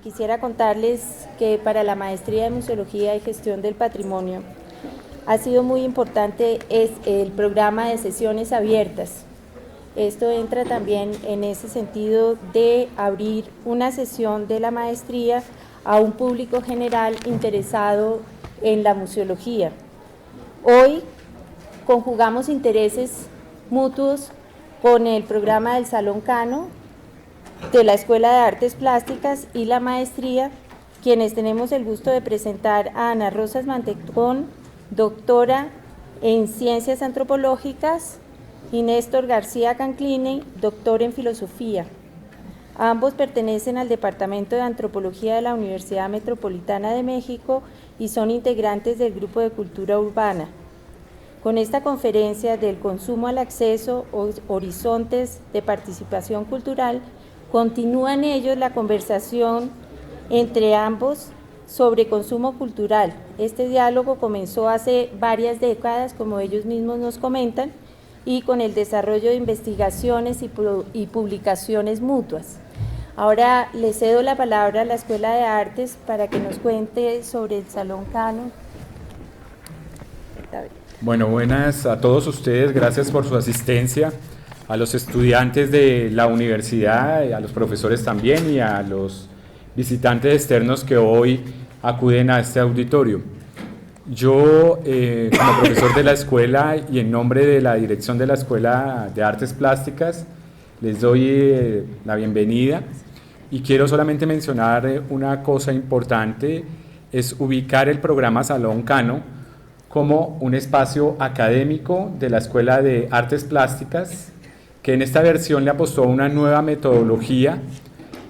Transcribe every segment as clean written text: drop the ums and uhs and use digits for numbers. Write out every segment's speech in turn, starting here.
Quisiera contarles que para la maestría de Museología y Gestión del Patrimonio ha sido muy importante el programa de sesiones abiertas. Esto entra también en ese sentido de abrir una sesión de la maestría a un público general interesado en la museología. Hoy conjugamos intereses mutuos con el programa del Salón Cano, de la Escuela de Artes Plásticas y la maestría, quienes tenemos el gusto de presentar a Ana Rosas Mantecón, doctora en Ciencias Antropológicas, y Néstor García Canclini, doctor en Filosofía. Ambos pertenecen al Departamento de Antropología de la Universidad Metropolitana de México y son integrantes del Grupo de Cultura Urbana. Con esta conferencia del consumo al acceso, horizontes de participación cultural, continúan ellos la conversación entre ambos sobre consumo cultural. Este diálogo comenzó hace varias décadas, como ellos mismos nos comentan, y con el desarrollo de investigaciones y publicaciones mutuas. Ahora le cedo la palabra a la Escuela de Artes para que nos cuente sobre el Salón Cano. Bueno, buenas a todos ustedes, gracias por su asistencia, a los estudiantes de la universidad, a los profesores también y a los visitantes externos que hoy acuden a este auditorio. Yo, como profesor de la escuela y en nombre de la dirección de la Escuela de Artes Plásticas, les doy la bienvenida y quiero solamente mencionar una cosa importante, es ubicar el programa Salón Cano como un espacio académico de la Escuela de Artes Plásticas, que en esta versión le apostó a una nueva metodología.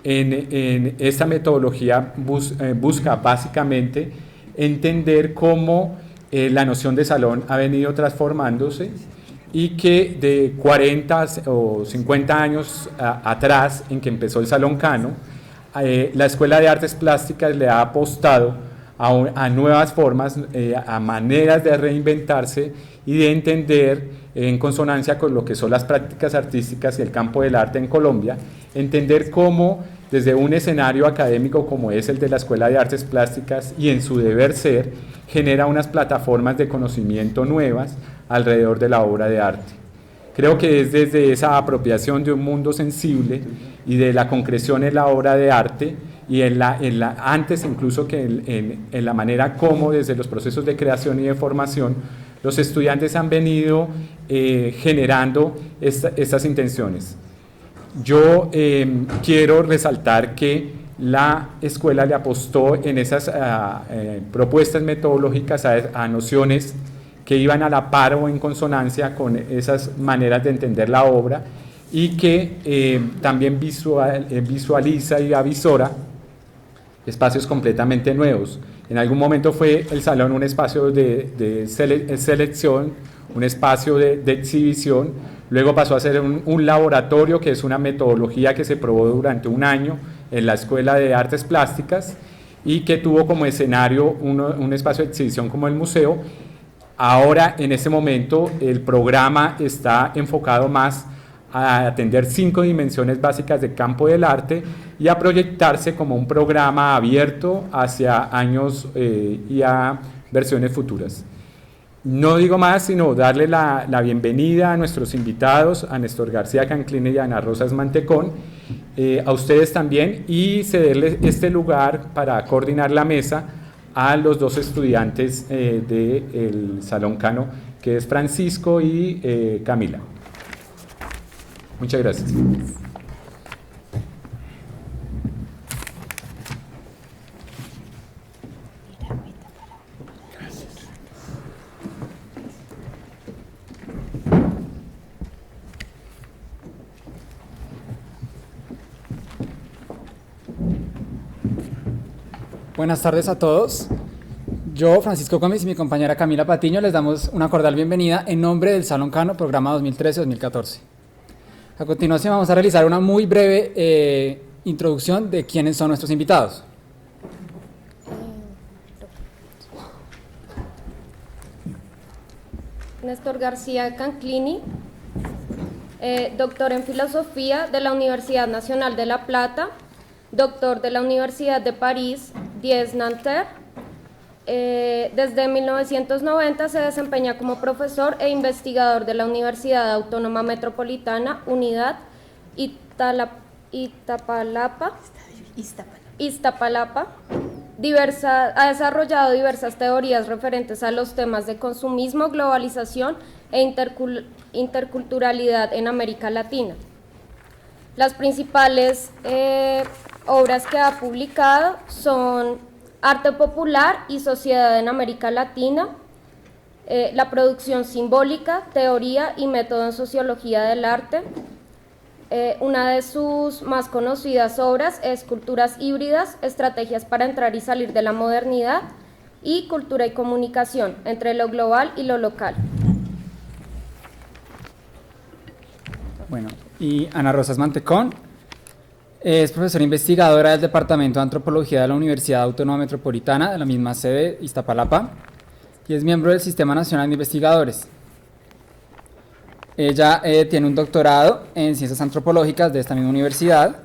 En esta metodología busca básicamente entender cómo la noción de salón ha venido transformándose y que de 40 o 50 años atrás, en que empezó el Salón Cano, la Escuela de Artes Plásticas le ha apostado a nuevas formas, a maneras de reinventarse y de entender, en consonancia con lo que son las prácticas artísticas y el campo del arte en Colombia, entender cómo desde un escenario académico como es el de la Escuela de Artes Plásticas y en su deber ser, genera unas plataformas de conocimiento nuevas alrededor de la obra de arte. Creo que es desde esa apropiación de un mundo sensible y de la concreción en la obra de arte y antes incluso que en la manera como desde los procesos de creación y de formación los estudiantes han venido generando estas intenciones. Yo quiero resaltar que la escuela le apostó en esas propuestas metodológicas a nociones que iban a la par o en consonancia con esas maneras de entender la obra y que también visualiza y avisora espacios completamente nuevos. En algún momento fue el salón un espacio de selección, un espacio de exhibición, luego pasó a ser un laboratorio, que es una metodología que se probó durante un año en la Escuela de Artes Plásticas y que tuvo como escenario un espacio de exhibición como el museo. Ahora, en este momento, el programa está enfocado más a atender 5 dimensiones básicas del campo del arte y a proyectarse como un programa abierto hacia años y a versiones futuras. No digo más, sino darle la bienvenida a nuestros invitados, a Néstor García Canclini y a Ana Rosas Mantecón, a ustedes también, y cederles este lugar para coordinar la mesa a los dos estudiantes del Salón Cano, que es Francisco y Camila. Muchas gracias. Buenas tardes a todos. Yo, Francisco Gómez, y mi compañera Camila Patiño les damos una cordial bienvenida en nombre del Salón Cano, programa 2013-2014. A continuación vamos a realizar una muy breve introducción de quiénes son nuestros invitados. Néstor García Canclini, doctor en Filosofía de la Universidad Nacional de La Plata, doctor de la Universidad de París, 10 Nanterre. Desde 1990 se desempeña como profesor e investigador de la Universidad Autónoma Metropolitana, Unidad Iztapalapa. Ha desarrollado diversas teorías referentes a los temas de consumismo, globalización e interculturalidad en América Latina. Las principales obras que ha publicado son Arte Popular y Sociedad en América Latina, La producción simbólica, teoría y método en sociología del arte. Una de sus más conocidas obras es Culturas híbridas, estrategias para entrar y salir de la modernidad, y Cultura y comunicación, entre lo global y lo local. Bueno, y Ana Rosas Mantecón es profesora investigadora del Departamento de Antropología de la Universidad Autónoma Metropolitana, de la misma sede, Iztapalapa, y es miembro del Sistema Nacional de Investigadores. Ella tiene un doctorado en Ciencias Antropológicas de esta misma universidad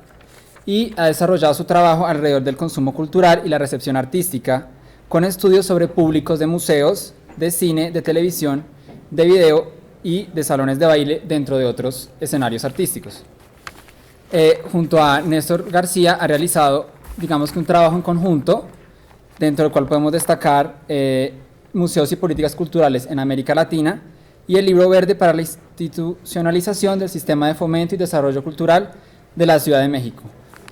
y ha desarrollado su trabajo alrededor del consumo cultural y la recepción artística, con estudios sobre públicos de museos, de cine, de televisión, de video y de salones de baile, dentro de otros escenarios artísticos. Junto a Néstor García ha realizado, digamos que un trabajo en conjunto, dentro del cual podemos destacar Museos y Políticas Culturales en América Latina y el Libro Verde para la institucionalización del sistema de fomento y desarrollo cultural de la Ciudad de México.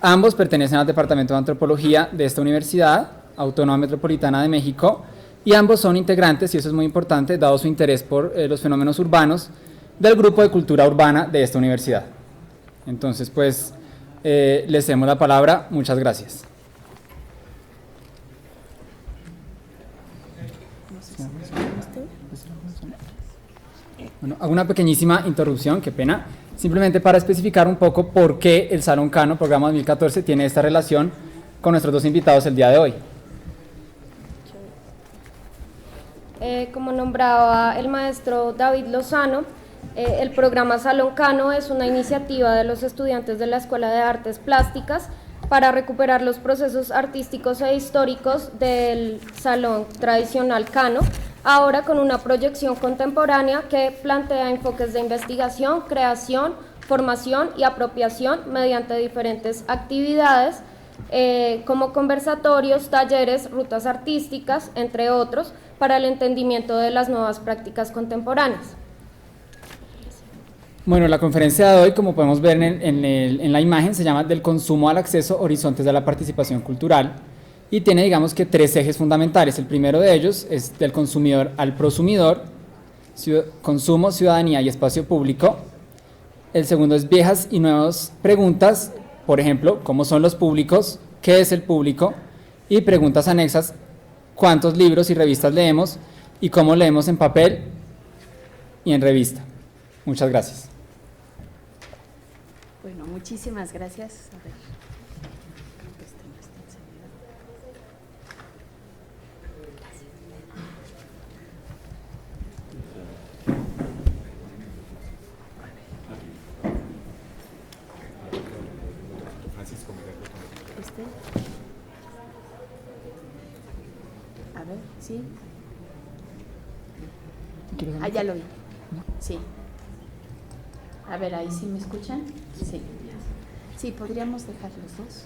Ambos pertenecen al Departamento de Antropología de esta Universidad Autónoma Metropolitana de México, y ambos son integrantes, y eso es muy importante, dado su interés por los fenómenos urbanos, del Grupo de Cultura Urbana de esta universidad. Entonces, pues, les cedemos la palabra. Muchas gracias. Bueno, hago una pequeñísima interrupción, qué pena, simplemente para especificar un poco por qué el Salón Cano, programa 2014, tiene esta relación con nuestros dos invitados el día de hoy. Como nombraba el maestro David Lozano, el programa Salón Cano es una iniciativa de los estudiantes de la Escuela de Artes Plásticas para recuperar los procesos artísticos e históricos del salón tradicional Cano, ahora con una proyección contemporánea que plantea enfoques de investigación, creación, formación y apropiación mediante diferentes actividades, como conversatorios, talleres, rutas artísticas, entre otros, para el entendimiento de las nuevas prácticas contemporáneas. Bueno, la conferencia de hoy, como podemos ver en la imagen, se llama Del consumo al acceso, horizontes de la participación cultural, y tiene, digamos que, tres ejes fundamentales. El primero de ellos es del consumidor al prosumidor, consumo, ciudadanía y espacio público. El segundo es viejas y nuevas preguntas, por ejemplo, ¿cómo son los públicos? ¿Qué es el público? Y preguntas anexas, ¿cuántos libros y revistas leemos? ¿Y cómo leemos en papel y en revista? Muchas gracias. Bueno, muchísimas gracias. A ver. A ver, sí. Ah, ya lo vi. Sí. A ver, ahí sí me escuchan. Sí. Sí, podríamos dejar los dos.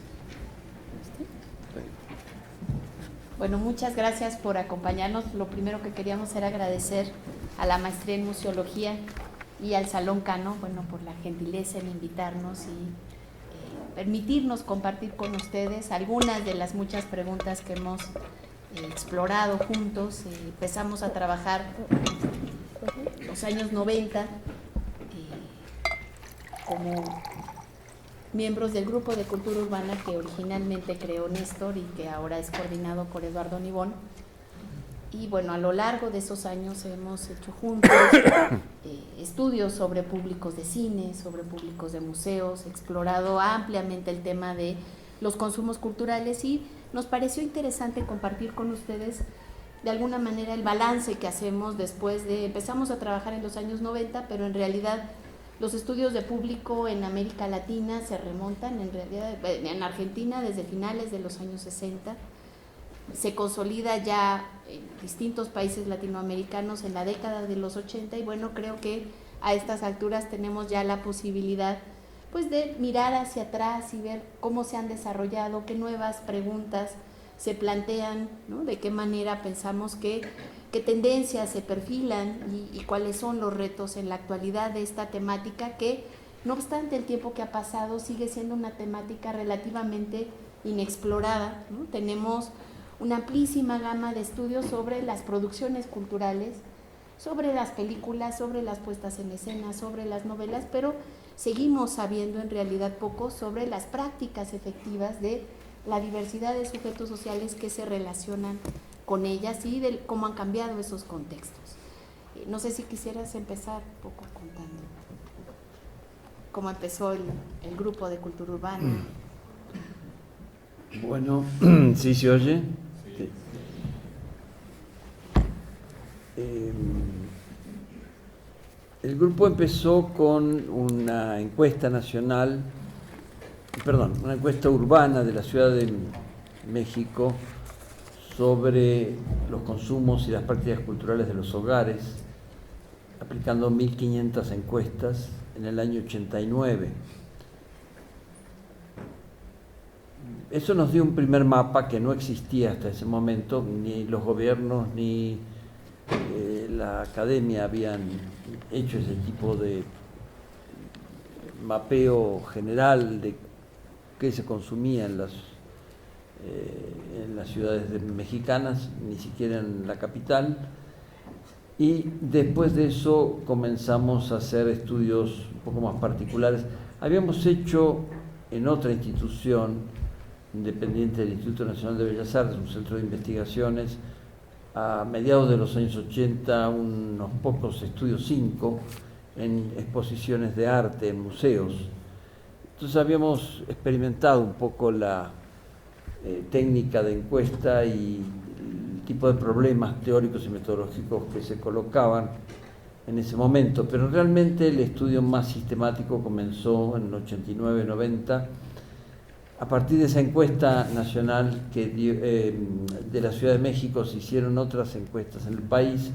Bueno, muchas gracias por acompañarnos. Lo primero que queríamos era agradecer a la maestría en museología y al Salón Cano, bueno, por la gentileza en invitarnos y permitirnos compartir con ustedes algunas de las muchas preguntas que hemos explorado juntos. Empezamos a trabajar en los años 90 como miembros del Grupo de Cultura Urbana que originalmente creó Néstor y que ahora es coordinado por Eduardo Nibón. Y bueno, a lo largo de esos años hemos hecho juntos estudios sobre públicos de cine, sobre públicos de museos, explorado ampliamente el tema de los consumos culturales, y nos pareció interesante compartir con ustedes de alguna manera el balance que hacemos después de, empezamos a trabajar en los años 90, pero en realidad Los estudios de público en América Latina se remontan en realidad en Argentina desde finales de los años 60, se consolida ya en distintos países latinoamericanos en la década de los 80 y bueno, creo que a estas alturas tenemos ya la posibilidad pues de mirar hacia atrás y ver cómo se han desarrollado, qué nuevas preguntas se plantean, ¿no? De qué manera pensamos qué tendencias se perfilan y cuáles son los retos en la actualidad de esta temática que, no obstante el tiempo que ha pasado, sigue siendo una temática relativamente inexplorada, ¿no? Tenemos una amplísima gama de estudios sobre las producciones culturales, sobre las películas, sobre las puestas en escena, sobre las novelas, pero seguimos sabiendo en realidad poco sobre las prácticas efectivas de la diversidad de sujetos sociales que se relacionan con ellas y de cómo han cambiado esos contextos. No sé si quisieras empezar un poco contando cómo empezó el grupo de cultura urbana. Bueno, ¿sí se oye? Sí. El grupo empezó con una encuesta nacional, una encuesta urbana de la Ciudad de México sobre los consumos y las prácticas culturales de los hogares, aplicando 1.500 encuestas en el año 89. Eso nos dio un primer mapa que no existía hasta ese momento, ni los gobiernos ni la academia habían hecho ese tipo de mapeo general de qué se consumía en las ciudades mexicanas, ni siquiera en la capital. Y después de eso comenzamos a hacer estudios un poco más particulares. Habíamos hecho en otra institución independiente del Instituto Nacional de Bellas Artes, un centro de investigaciones, a mediados de los años 80, unos pocos estudios, 5, en exposiciones de arte, en museos. Entonces habíamos experimentado un poco la técnica de encuesta y el tipo de problemas teóricos y metodológicos que se colocaban en ese momento, pero realmente el estudio más sistemático comenzó en el 89-90, a partir de esa encuesta nacional que de la Ciudad de México. Se hicieron otras encuestas en el país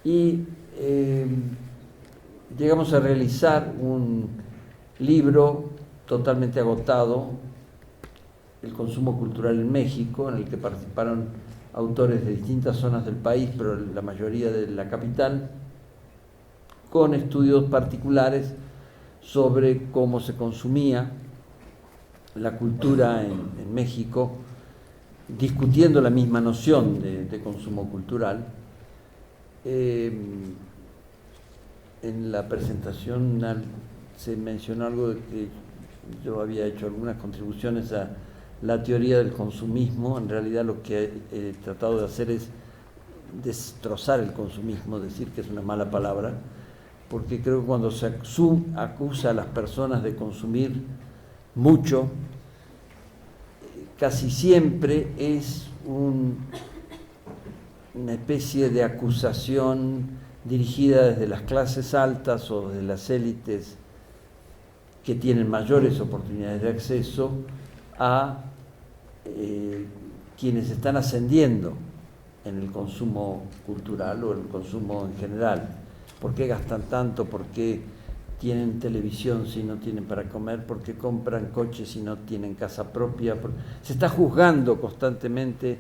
y llegamos a realizar un libro totalmente agotado, El consumo cultural en México, en el que participaron autores de distintas zonas del país, pero la mayoría de la capital, con estudios particulares sobre cómo se consumía la cultura en México, discutiendo la misma noción de consumo cultural. En la presentación se mencionó algo de que yo había hecho algunas contribuciones a la teoría del consumismo. En realidad lo que he tratado de hacer es destrozar el consumismo, decir que es una mala palabra, porque creo que cuando se acusa a las personas de consumir mucho, casi siempre es una especie de acusación dirigida desde las clases altas o desde las élites que tienen mayores oportunidades de acceso a quienes están ascendiendo en el consumo cultural o el consumo en general. ¿Por qué gastan tanto? ¿Por qué tienen televisión si no tienen para comer? ¿Por qué compran coches si no tienen casa propia? Se está juzgando constantemente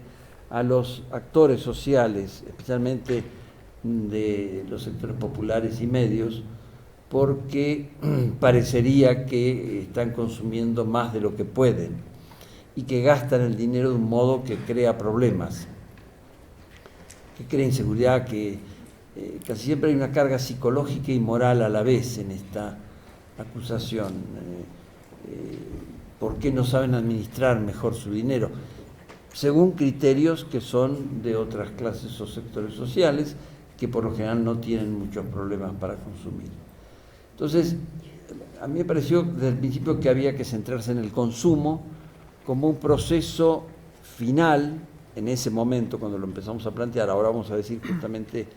a los actores sociales, especialmente de los sectores populares y medios, porque parecería que están consumiendo más de lo que pueden y que gastan el dinero de un modo que crea problemas, que crea inseguridad, que casi siempre hay una carga psicológica y moral a la vez en esta acusación. ¿Por qué no saben administrar mejor su dinero? Según criterios que son de otras clases o sectores sociales que por lo general no tienen muchos problemas para consumir. Entonces, a mí me pareció desde el principio que había que centrarse en el consumo como un proceso final en ese momento cuando lo empezamos a plantear. Ahora vamos a decir justamente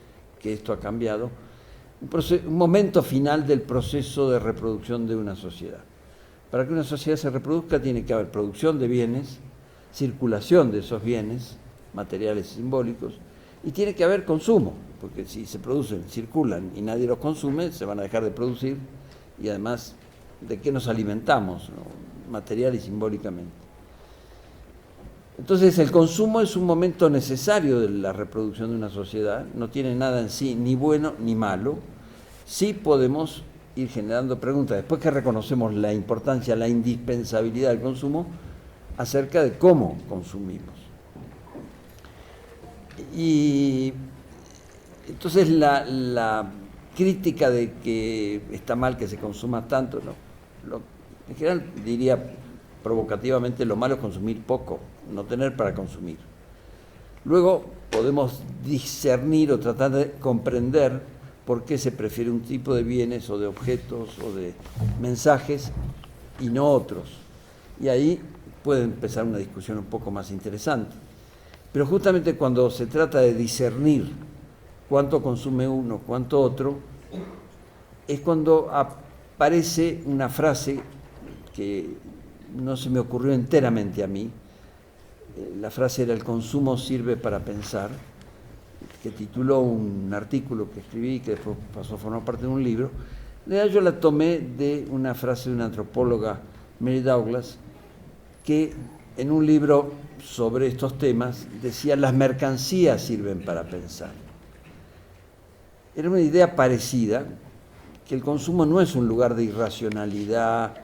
que esto ha cambiado, un momento final del proceso de reproducción de una sociedad. Para que una sociedad se reproduzca tiene que haber producción de bienes, circulación de esos bienes, materiales y simbólicos, y tiene que haber consumo, porque si se producen, circulan y nadie los consume, se van a dejar de producir, y además, ¿de qué nos alimentamos, no? Material y simbólicamente? Entonces, el consumo es un momento necesario de la reproducción de una sociedad, no tiene nada en sí ni bueno ni malo. Sí podemos ir generando preguntas, después que reconocemos la importancia, la indispensabilidad del consumo, acerca de cómo consumimos. Y entonces la crítica de que está mal que se consuma tanto, ¿no? En general diría provocativamente, lo malo es consumir poco, no tener para consumir. Luego podemos discernir o tratar de comprender por qué se prefiere un tipo de bienes o de objetos o de mensajes y no otros. Y ahí puede empezar una discusión un poco más interesante. Pero justamente cuando se trata de discernir cuánto consume uno, cuánto otro, es cuando aparece una frase que no se me ocurrió enteramente a mí. La frase era: el consumo sirve para pensar, que tituló un artículo que escribí, que después pasó a formar parte de un libro. Yo la tomé de una frase de una antropóloga, Mary Douglas, que en un libro sobre estos temas decía: las mercancías sirven para pensar. Era una idea parecida, que el consumo no es un lugar de irracionalidad,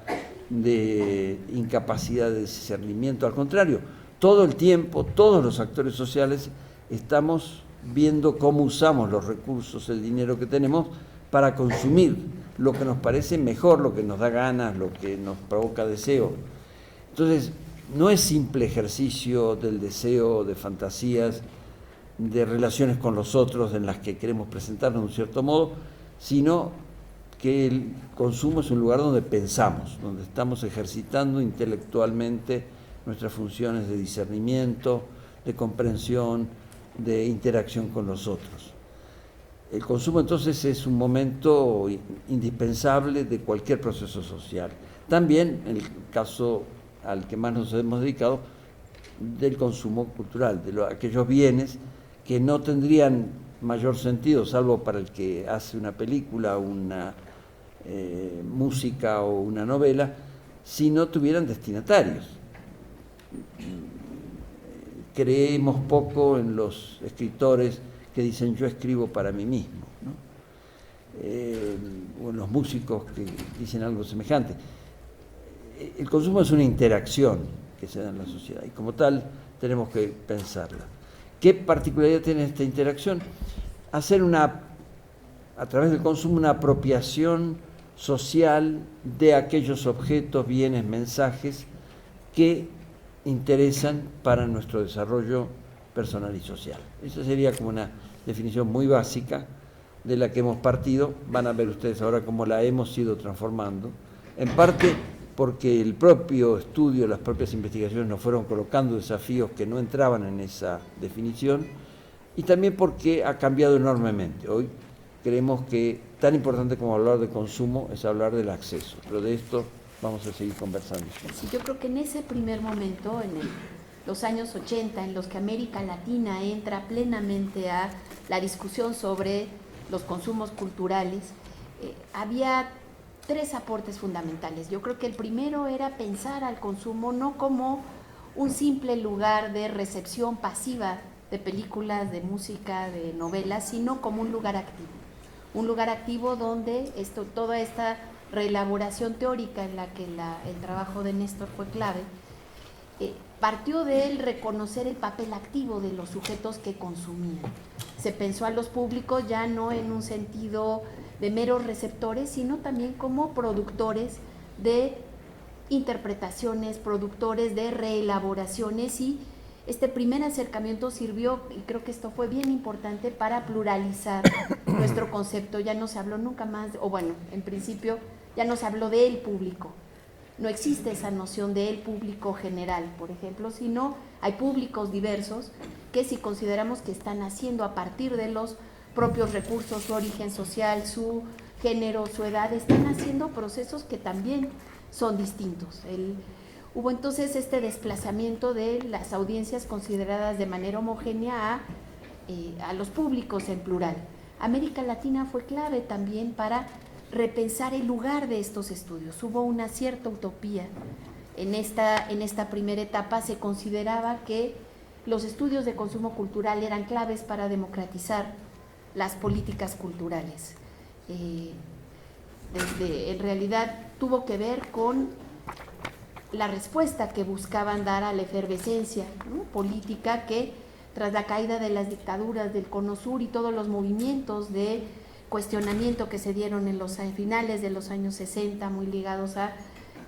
de incapacidad de discernimiento, al contrario, todo el tiempo, todos los actores sociales estamos viendo cómo usamos los recursos, el dinero que tenemos para consumir lo que nos parece mejor, lo que nos da ganas, lo que nos provoca deseo. Entonces, no es simple ejercicio del deseo, de fantasías, de relaciones con los otros en las que queremos presentarnos de un cierto modo, sino que el consumo es un lugar donde pensamos, donde estamos ejercitando intelectualmente nuestras funciones de discernimiento, de comprensión, de interacción con los otros. El consumo entonces es un momento indispensable de cualquier proceso social. También, en el caso al que más nos hemos dedicado, del consumo cultural, de aquellos bienes que no tendrían mayor sentido, salvo para el que hace una película, una música o una novela, si no tuvieran destinatarios. Creemos poco en los escritores que dicen: yo escribo para mí mismo, ¿no? O en los músicos que dicen algo semejante. El consumo es una interacción que se da en la sociedad y como tal tenemos que pensarla. ¿Qué particularidad tiene esta interacción? Hacer a través del consumo una apropiación social de aquellos objetos, bienes, mensajes que interesan para nuestro desarrollo personal y social. Esa sería como una definición muy básica de la que hemos partido. Van a ver ustedes ahora cómo la hemos ido transformando, en parte porque el propio estudio, las propias investigaciones nos fueron colocando desafíos que no entraban en esa definición, y también porque ha cambiado enormemente. Hoy creemos que tan importante como hablar de consumo es hablar del acceso, pero de esto vamos a seguir conversando. Sí, yo creo que en ese primer momento, en los años 80, en los que América Latina entra plenamente a la discusión sobre los consumos culturales, había tres aportes fundamentales. Yo creo que el primero era pensar al consumo no como un simple lugar de recepción pasiva de películas, de música, de novelas, sino como un lugar activo. Un lugar activo donde toda esta reelaboración teórica en la que el trabajo de Néstor fue clave, partió de él reconocer el papel activo de los sujetos que consumían. Se pensó a los públicos ya no en un sentido de meros receptores, sino también como productores de interpretaciones, productores de reelaboraciones, y este primer acercamiento sirvió, y creo que esto fue bien importante, para pluralizar nuestro concepto. Ya no se habló nunca más, o bueno, en principio ya no se habló del público. No existe esa noción del público general, por ejemplo, sino hay públicos diversos que, si consideramos que están haciendo a partir de los propios recursos, su origen social, su género, su edad, están haciendo procesos que también son distintos. Hubo entonces este desplazamiento de las audiencias consideradas de manera homogénea a los públicos en plural. América Latina fue clave también para repensar el lugar de estos estudios. Hubo una cierta utopía. En esta primera etapa se consideraba que los estudios de consumo cultural eran claves para democratizar las políticas culturales. En realidad tuvo que ver con la respuesta que buscaban dar a la efervescencia, ¿no?, política que, tras la caída de las dictaduras del Cono Sur y todos los movimientos de cuestionamiento que se dieron en los finales de los años 60, muy ligados a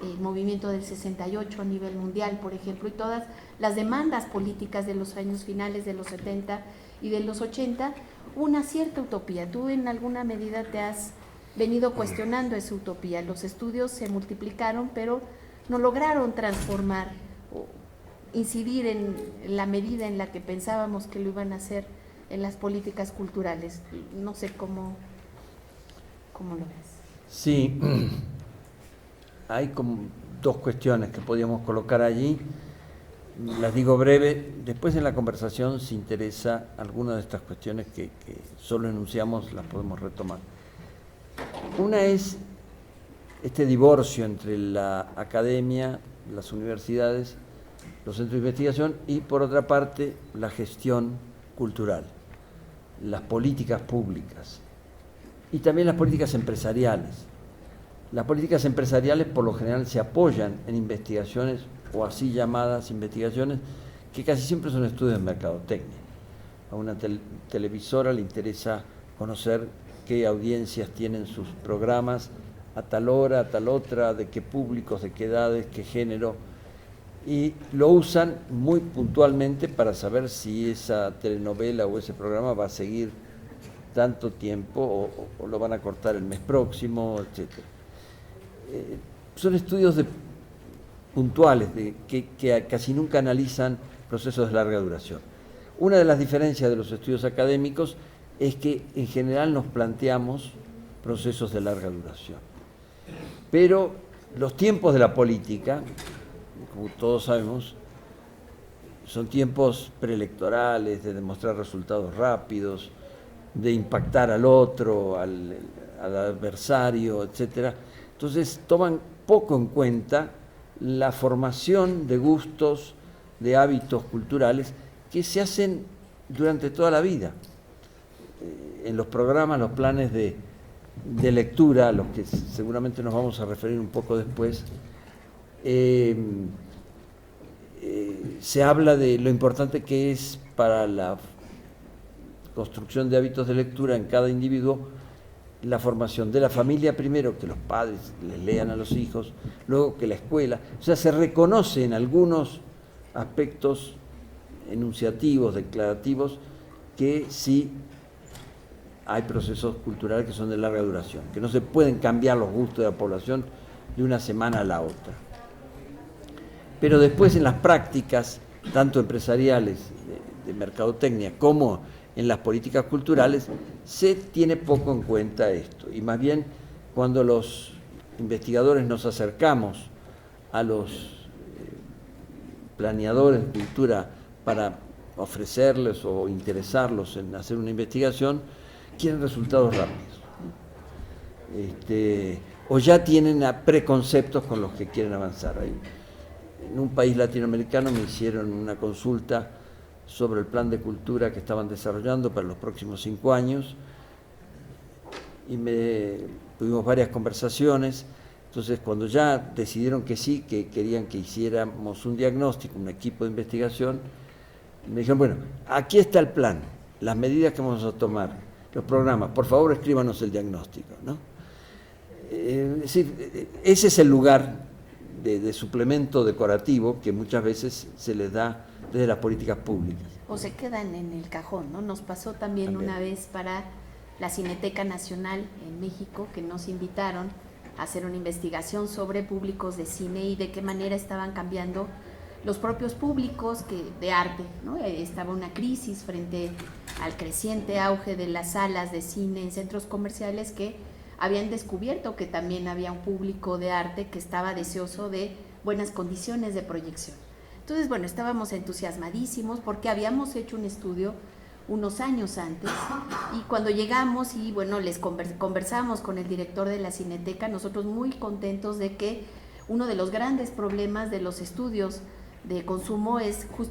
el movimiento del 68 a nivel mundial, por ejemplo, y todas las demandas políticas de los años finales de los 70 y de los 80, una cierta utopía. Tú en alguna medida te has venido cuestionando esa utopía. Los estudios se multiplicaron, pero no lograron transformar o incidir en la medida en la que pensábamos que lo iban a hacer en las políticas culturales. No sé cómo lo ves. Sí, hay como dos cuestiones que podíamos colocar allí. Las digo breve, después en la conversación, si interesa alguna de estas cuestiones que solo enunciamos, las podemos retomar. Una es este divorcio entre la academia, las universidades, los centros de investigación y, por otra parte, la gestión cultural, las políticas públicas y también las políticas empresariales. Las políticas empresariales por lo general se apoyan en investigaciones o así llamadas investigaciones que casi siempre son estudios de mercadotecnia. A una televisora le interesa conocer qué audiencias tienen sus programas a tal hora, a tal otra, de qué públicos, de qué edades, qué género, y lo usan muy puntualmente para saber si esa telenovela o ese programa va a seguir tanto tiempo o lo van a cortar el mes próximo, etc. Son estudios puntuales que casi nunca analizan procesos de larga duración. Una de las diferencias de los estudios académicos es que en general nos planteamos procesos de larga duración. Pero los tiempos de la política, como todos sabemos, son tiempos preelectorales, de demostrar resultados rápidos, de impactar al otro, al adversario, etc. Entonces toman poco en cuenta la formación de gustos, de hábitos culturales que se hacen durante toda la vida. En los programas, los planes de lectura, a los que seguramente nos vamos a referir un poco después, se habla de lo importante que es para la construcción de hábitos de lectura en cada individuo la formación de la familia primero, que los padres les lean a los hijos, luego que la escuela. O sea, se reconoce en algunos aspectos enunciativos, declarativos, que sí hay procesos culturales que son de larga duración, que no se pueden cambiar los gustos de la población de una semana a la otra. Pero después en las prácticas, tanto empresariales, de mercadotecnia, como en las políticas culturales, se tiene poco en cuenta esto. Y más bien, cuando los investigadores nos acercamos a los planeadores de cultura para ofrecerles o interesarlos en hacer una investigación, quieren resultados rápidos. O ya tienen preconceptos con los que quieren avanzar. En un país latinoamericano me hicieron una consulta sobre el plan de cultura que estaban desarrollando para los próximos 5 años y tuvimos varias conversaciones. Entonces, cuando ya decidieron que sí, que querían que hiciéramos un diagnóstico, un equipo de investigación, me dijeron, bueno, aquí está el plan, las medidas que vamos a tomar, los programas, por favor escríbanos el diagnóstico, ¿no? Es decir, ese es el lugar de suplemento decorativo que muchas veces se les da desde las políticas públicas. O se quedan en el cajón, ¿no? Nos pasó también una vez para la Cineteca Nacional en México, que nos invitaron a hacer una investigación sobre públicos de cine y de qué manera estaban cambiando los propios públicos de arte, ¿no? Estaba una crisis frente al creciente auge de las salas de cine en centros comerciales que habían descubierto que también había un público de arte que estaba deseoso de buenas condiciones de proyección. Entonces, bueno, estábamos entusiasmadísimos porque habíamos hecho un estudio unos años antes y cuando llegamos y bueno, les conversamos con el director de la Cineteca, nosotros muy contentos de que uno de los grandes problemas de los estudios de consumo es justamente